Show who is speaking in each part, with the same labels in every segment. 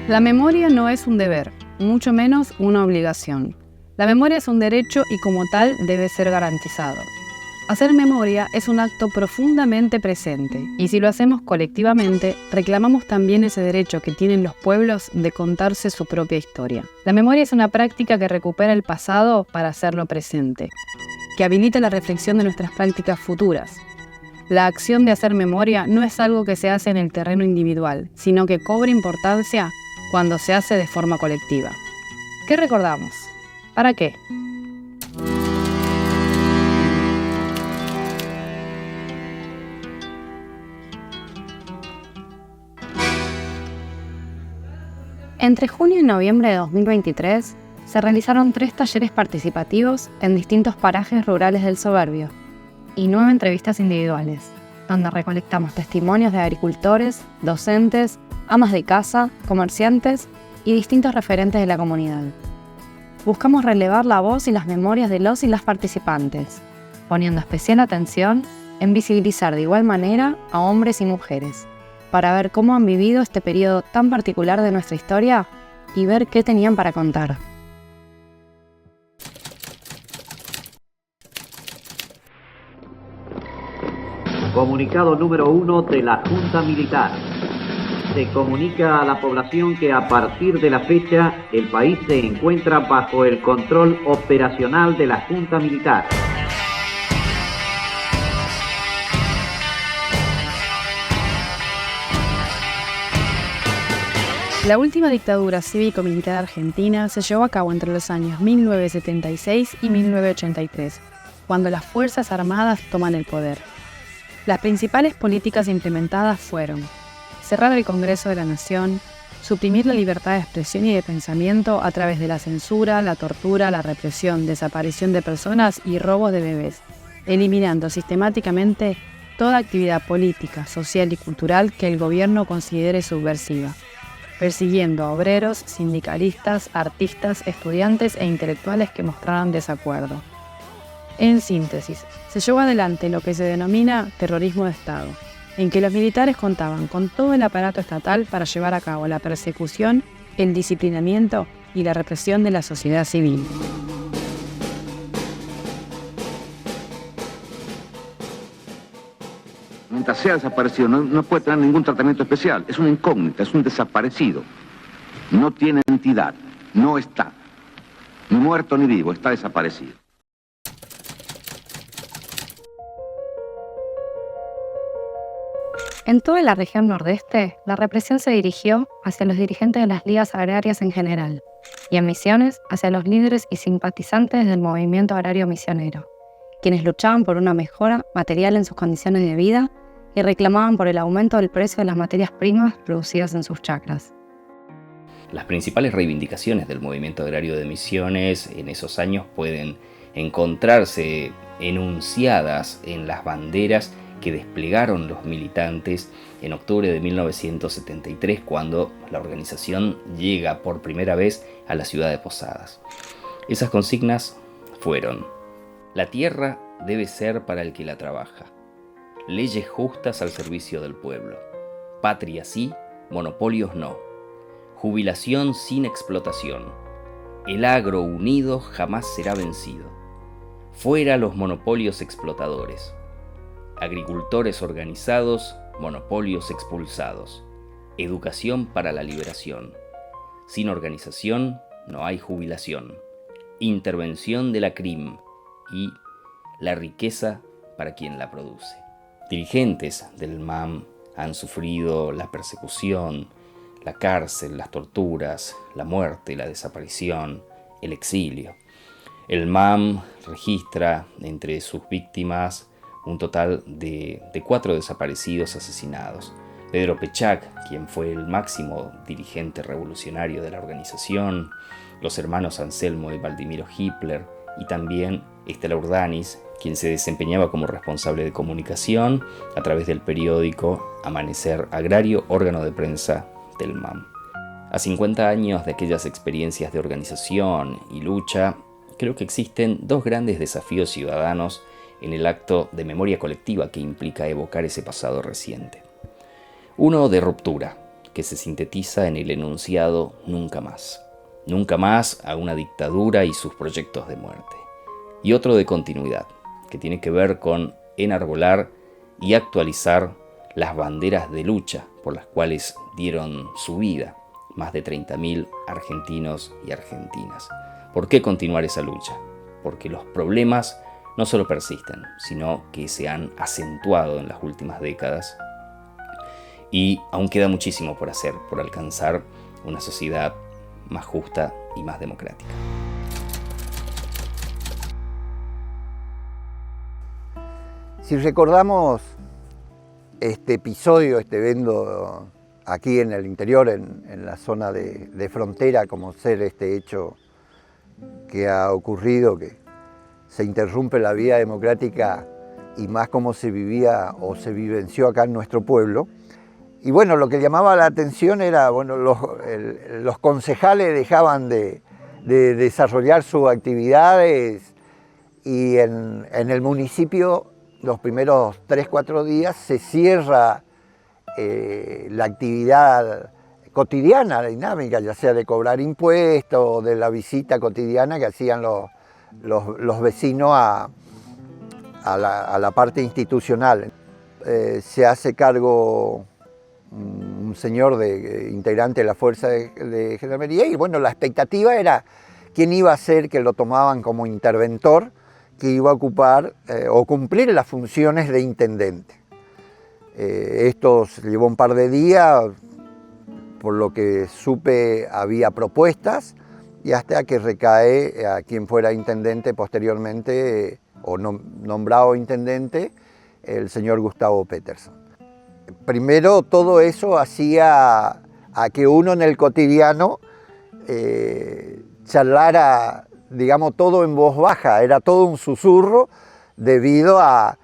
Speaker 1: La memoria no es un deber, mucho menos una obligación. La memoria es un derecho y como tal debe ser garantizado. Hacer memoria es un acto profundamente presente y si lo hacemos colectivamente, reclamamos también ese derecho que tienen los pueblos de contarse su propia historia. La memoria es una práctica que recupera el pasado para hacerlo presente, que habilita la reflexión de nuestras prácticas futuras. La acción de hacer memoria no es algo que se hace en el terreno individual, sino que cobra importancia cuando se hace de forma colectiva. ¿Qué recordamos? ¿Para qué? Entre junio y noviembre de 2023 se realizaron 3 talleres participativos en distintos parajes rurales del Soberbio y 9 entrevistas individuales, donde recolectamos testimonios de agricultores, docentes, amas de casa, comerciantes y distintos referentes de la comunidad. Buscamos relevar la voz y las memorias de los y las participantes, poniendo especial atención en visibilizar de igual manera a hombres y mujeres, para ver cómo han vivido este periodo tan particular de nuestra historia y ver qué tenían para contar.
Speaker 2: Comunicado número 1 de la Junta Militar. Se comunica a la población que a partir de la fecha el país se encuentra bajo el control operacional de la Junta Militar.
Speaker 1: La última dictadura cívico-militar argentina se llevó a cabo entre los años 1976 y 1983, cuando las Fuerzas Armadas toman el poder. Las principales políticas implementadas fueron cerrar el Congreso de la Nación, suprimir la libertad de expresión y de pensamiento a través de la censura, la tortura, la represión, desaparición de personas y robos de bebés, eliminando sistemáticamente toda actividad política, social y cultural que el gobierno considere subversiva, persiguiendo a obreros, sindicalistas, artistas, estudiantes e intelectuales que mostraran desacuerdo. En síntesis, se llevó adelante lo que se denomina terrorismo de Estado, en que los militares contaban con todo el aparato estatal para llevar a cabo la persecución, el disciplinamiento y la represión de la sociedad civil.
Speaker 3: Mientras sea desaparecido, no puede tener ningún tratamiento especial. Es una incógnita, es un desaparecido. No tiene entidad, no está. Ni muerto ni vivo, está desaparecido.
Speaker 4: En toda la región nordeste, la represión se dirigió hacia los dirigentes de las ligas agrarias en general, y en Misiones hacia los líderes y simpatizantes del movimiento agrario misionero, quienes luchaban por una mejora material en sus condiciones de vida y reclamaban por el aumento del precio de las materias primas producidas en sus chacras.
Speaker 5: Las principales reivindicaciones del movimiento agrario de Misiones en esos años pueden encontrarse enunciadas en las banderas que desplegaron los militantes en octubre de 1973, cuando la organización llega por primera vez a la ciudad de Posadas. Esas consignas fueron: la tierra debe ser para el que la trabaja, leyes justas al servicio del pueblo, patria sí, monopolios no, jubilación sin explotación, el agro unido jamás será vencido, fuera los monopolios explotadores, agricultores organizados, monopolios expulsados, educación para la liberación, sin organización no hay jubilación, intervención de la CRIM y la riqueza para quien la produce. Dirigentes del MAM han sufrido la persecución, la cárcel, las torturas, la muerte, la desaparición, el exilio. El MAM registra entre sus víctimas un total de 4 desaparecidos asesinados. Pedro Pechak, quien fue el máximo dirigente revolucionario de la organización, los hermanos Anselmo y Valdimiro Hitler, y también Estela Urdanis, quien se desempeñaba como responsable de comunicación a través del periódico Amanecer Agrario, órgano de prensa del MAM. A 50 años de aquellas experiencias de organización y lucha, creo que existen 2 grandes desafíos ciudadanos en el acto de memoria colectiva que implica evocar ese pasado reciente. Uno de ruptura, que se sintetiza en el enunciado nunca más. Nunca más a una dictadura y sus proyectos de muerte. Y otro de continuidad, que tiene que ver con enarbolar y actualizar las banderas de lucha por las cuales dieron su vida más de 30.000 argentinos y argentinas. ¿Por qué continuar esa lucha? Porque los problemas no solo persisten, sino que se han acentuado en las últimas décadas y aún queda muchísimo por hacer, por alcanzar una sociedad más justa y más democrática.
Speaker 6: Si recordamos este episodio, este evento aquí en el interior, en la zona de frontera, como ser este hecho que ha ocurrido, que se interrumpe la vida democrática y más cómo se vivía o se vivenció acá en nuestro pueblo. Y bueno, lo que llamaba la atención era, bueno, los concejales dejaban de desarrollar sus actividades y en el municipio los primeros 3-4 días se cierra la actividad cotidiana, la dinámica, ya sea de cobrar impuestos o de la visita cotidiana que hacían los vecinos a la parte institucional. Se hace cargo un señor integrante de la Fuerza de Gendarmería y bueno, la expectativa era quién iba a ser que lo tomaban como interventor, que iba a ocupar o cumplir las funciones de intendente. Esto se llevó un par de días, por lo que supe había propuestas y hasta que recae a quien fuera intendente posteriormente o nombrado intendente, el señor Gustavo Peterson. Primero todo eso hacía a que uno en el cotidiano charlara, digamos, todo en voz baja, era todo un susurro debido a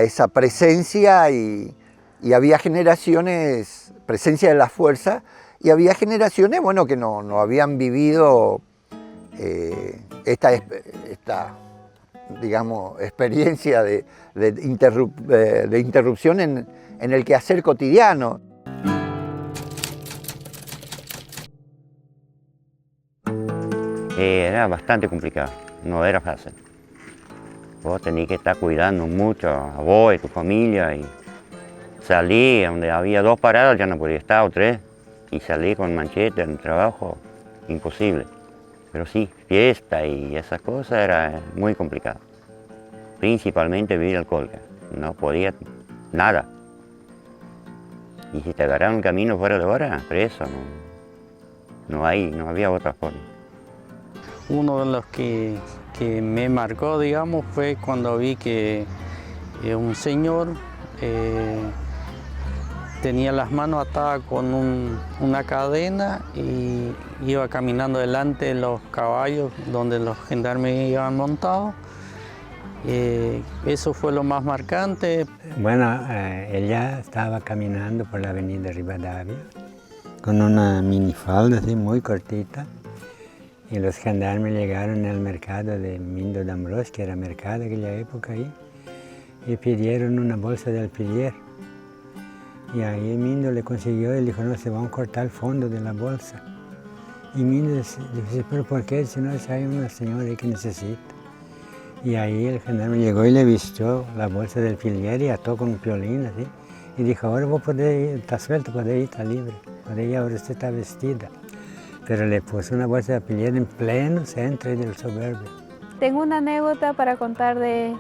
Speaker 6: esa presencia y había generaciones, presencia de la fuerza, y había generaciones, bueno, que no habían vivido esta digamos, experiencia de interrupción en el quehacer cotidiano.
Speaker 7: Era bastante complicado, no era fácil. Vos tenías que estar cuidando mucho a vos y tu familia, y salí donde había 2 paradas, ya no podía estar, o 3, y salí con manchete en el trabajo, imposible. Pero sí, fiesta y esas cosas era muy complicado. Principalmente vivir alcohólica, no podía nada. Y si te agarraron un camino fuera de hora, preso, no había otra forma.
Speaker 8: Uno de los que me marcó, digamos, fue cuando vi que un señor tenía las manos atadas con una cadena y iba caminando delante de los caballos donde los gendarmes iban montados. Eso fue lo más marcante.
Speaker 9: Bueno, ella estaba caminando por la avenida Rivadavia con una minifalda así muy cortita y los gendarmes llegaron al mercado de Mindo de Ambrós, que era mercado de aquella época ahí, y pidieron una bolsa de alfiler. Y ahí Mindo le consiguió y le dijo, no, se van a cortar el fondo de la bolsa. Y Mindo dice, pero ¿por qué? Si no, si hay una señora ahí que necesita. Y ahí el gendarme llegó y le vistió la bolsa del alfiler y ató con un piolín así. Y dijo, ahora vos podés ir, está suelto, podés ir, está libre. Podés ir, ahora usted está vestida. Pero le puso una bolsa de alfiler en pleno centro del suburbio.
Speaker 10: Tengo una anécdota para contar de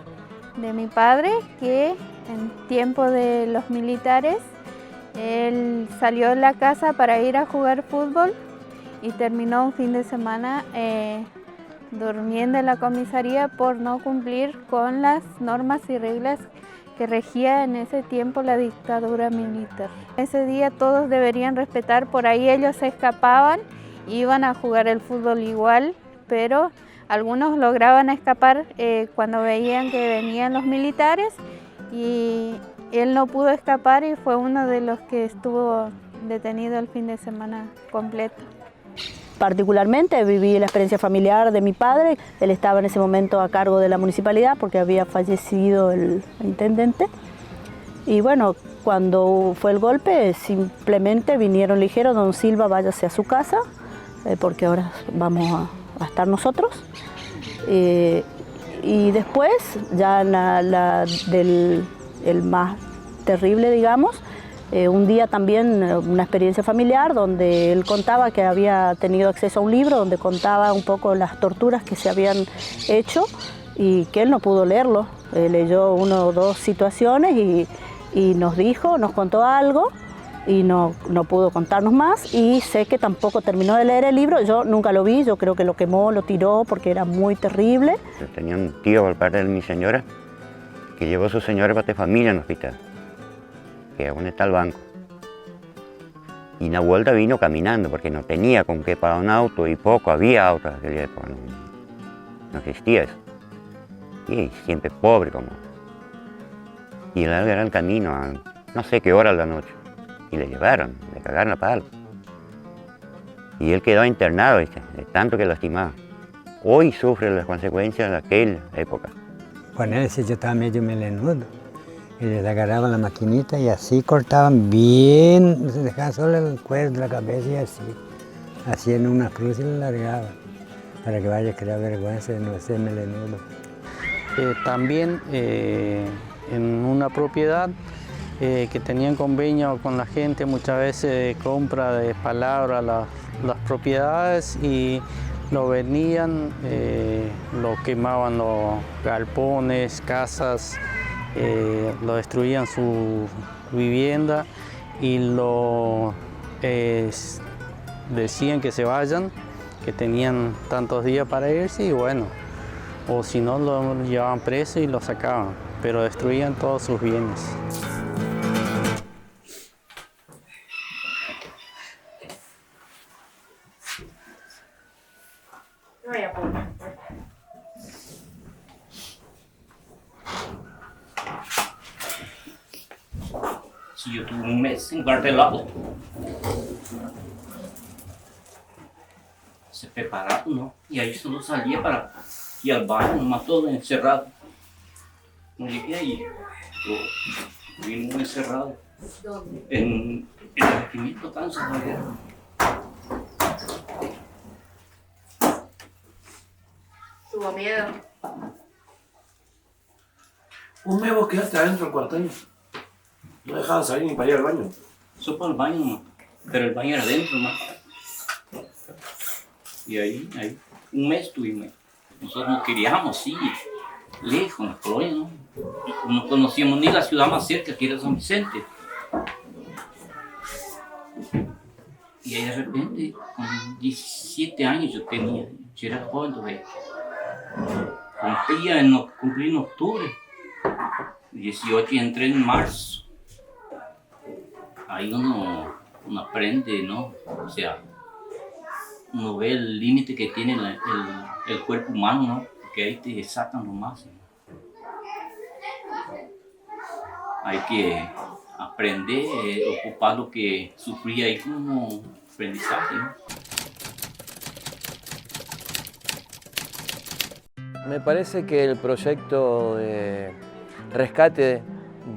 Speaker 10: mi padre, que en tiempo de los militares, él salió de la casa para ir a jugar fútbol y terminó un fin de semana durmiendo en la comisaría por no cumplir con las normas y reglas que regía en ese tiempo la dictadura militar. Ese día todos deberían respetar, por ahí ellos se escapaban, iban a jugar el fútbol igual, pero algunos lograban escapar cuando veían que venían los militares y él no pudo escapar y fue uno de los que estuvo detenido el fin de semana completo.
Speaker 11: Particularmente viví la experiencia familiar de mi padre. Él estaba en ese momento a cargo de la municipalidad porque había fallecido el intendente. Y bueno, cuando fue el golpe simplemente vinieron, le dijeron: don Silva, váyase a su casa porque ahora vamos a estar nosotros. Y después, ya el más terrible, digamos, un día también una experiencia familiar donde él contaba que había tenido acceso a un libro donde contaba un poco las torturas que se habían hecho y que él no pudo leerlo. Leyó una o dos situaciones y nos contó algo y no pudo contarnos más, y sé que tampoco terminó de leer el libro. Yo nunca lo vi, yo creo que lo quemó, lo tiró porque era muy terrible.
Speaker 7: Yo tenía un tío por parte de mi señora que llevó a su señora para tener familia en el hospital, que aún está el banco. Y una vuelta vino caminando porque no tenía con qué pagar un auto, y poco había autos en aquella época, no existía eso. Y siempre pobre como. Y él era el camino a no sé qué hora de la noche. Y le llevaron, le cagaron a palo. Y él quedó internado, ¿viste? De tanto que lastimaba. Hoy sufre las consecuencias de aquella época.
Speaker 9: Ponerse, yo estaba medio melenudo. Y les agarraban la maquinita y así cortaban bien, se dejaban solo el cuero de la cabeza y así. Hacían una cruz y la largaban, para que vaya a crear vergüenza de no ser melenudo.
Speaker 8: También en una propiedad que tenían convenio con la gente, muchas veces compra de palabra las propiedades y lo vendían, lo quemaban los galpones, casas, lo destruían su vivienda y decían que se vayan, que tenían tantos días para irse y bueno, o si no lo llevaban preso y lo sacaban, pero destruían todos sus bienes.
Speaker 5: Si yo tuve un mes encarcelado, se preparaba, ¿no? Y ahí solo salía para ir al baño, nomás todo encerrado. No llegué ahí, yo vine muy encerrado. ¿Dónde? En el regimiento Kansas de guerra.
Speaker 12: ¿Tuvo miedo?
Speaker 13: Un mes vos quedaste adentro del cuartel. No dejaban salir ni para ir al baño.
Speaker 5: Yo para el baño no, pero el baño era adentro más. Y ahí, un mes tuvimos. Nosotros nos queríamos, sí, lejos, en la colonia, ¿no? No conocíamos ni la ciudad más cerca, que era San Vicente. Y ahí de repente, con 17 años yo tenía, yo era joven todavía. Cumplí en octubre, 18 y entré en marzo. Ahí uno aprende, ¿no? O sea, uno ve el límite que tiene el cuerpo humano, ¿no? Porque ahí te sacan lo máximo. Hay que aprender, ocupar lo que sufrí ahí como aprendizaje, ¿no?
Speaker 14: Me parece que el proyecto de rescate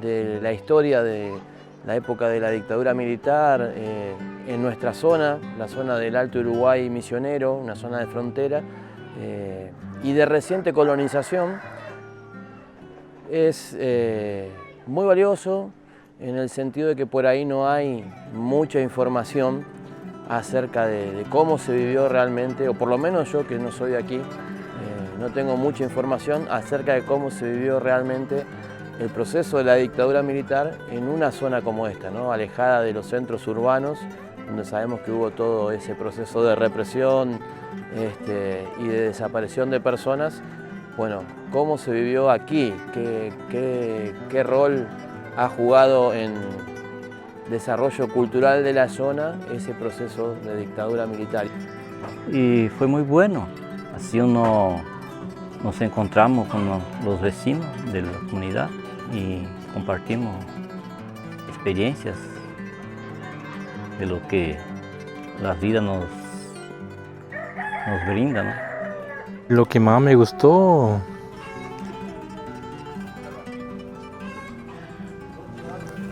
Speaker 14: de la historia de la época de la dictadura militar en nuestra zona, la zona del Alto Uruguay misionero, una zona de frontera, y de reciente colonización, es muy valioso en el sentido de que por ahí no hay mucha información acerca de cómo se vivió realmente, o por lo menos yo que no soy de aquí, no tengo mucha información acerca de cómo se vivió realmente el proceso de la dictadura militar en una zona como esta, ¿no? Alejada de los centros urbanos, donde sabemos que hubo todo ese proceso de represión y de desaparición de personas, bueno, cómo se vivió aquí, qué rol ha jugado en desarrollo cultural de la zona ese proceso de dictadura militar.
Speaker 15: Y fue muy bueno, así nos encontramos con los vecinos de la comunidad y compartimos experiencias de lo que la vida nos brinda, ¿no?
Speaker 16: Lo que más me gustó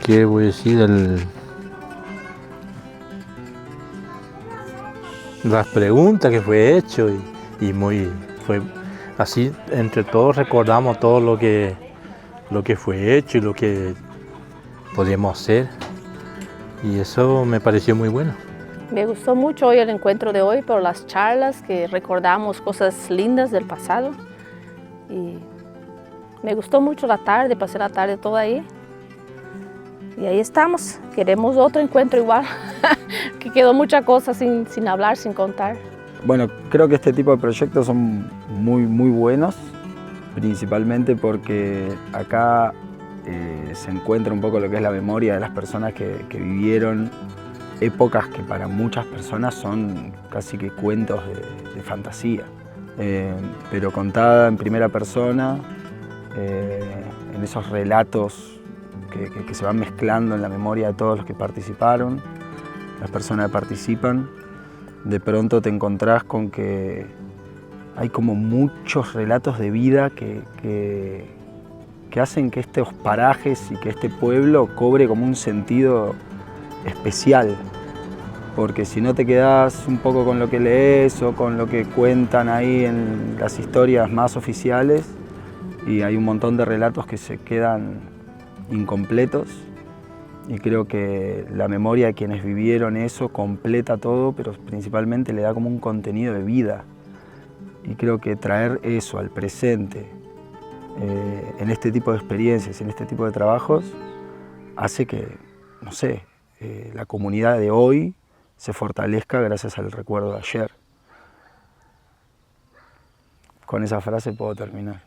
Speaker 16: ¿qué voy a decir? Las preguntas que fue hecho y fue así, entre todos recordamos todo lo que fue hecho y lo que podíamos hacer, y eso me pareció muy bueno.
Speaker 17: Me gustó mucho hoy el encuentro de hoy por las charlas que recordamos cosas lindas del pasado, y me gustó mucho la tarde, pasé la tarde toda ahí. Y ahí estamos, queremos otro encuentro igual, que quedó muchas cosas sin hablar, sin contar.
Speaker 18: Bueno, creo que este tipo de proyectos son muy buenos, principalmente porque acá se encuentra un poco lo que es la memoria de las personas que vivieron épocas que para muchas personas son casi que cuentos de fantasía, pero contada en primera persona, en esos relatos que se van mezclando en la memoria de todos los que participaron, las personas que participan. De pronto te encontrás con que hay como muchos relatos de vida que hacen que estos parajes y que este pueblo cobre como un sentido especial, porque si no te quedás un poco con lo que lees o con lo que cuentan ahí en las historias más oficiales, y hay un montón de relatos que se quedan incompletos, y creo que la memoria de quienes vivieron eso completa todo, pero principalmente le da como un contenido de vida, y creo que traer eso al presente en este tipo de experiencias, en este tipo de trabajos, hace que, no sé, la comunidad de hoy se fortalezca gracias al recuerdo de ayer. Con esa frase puedo terminar.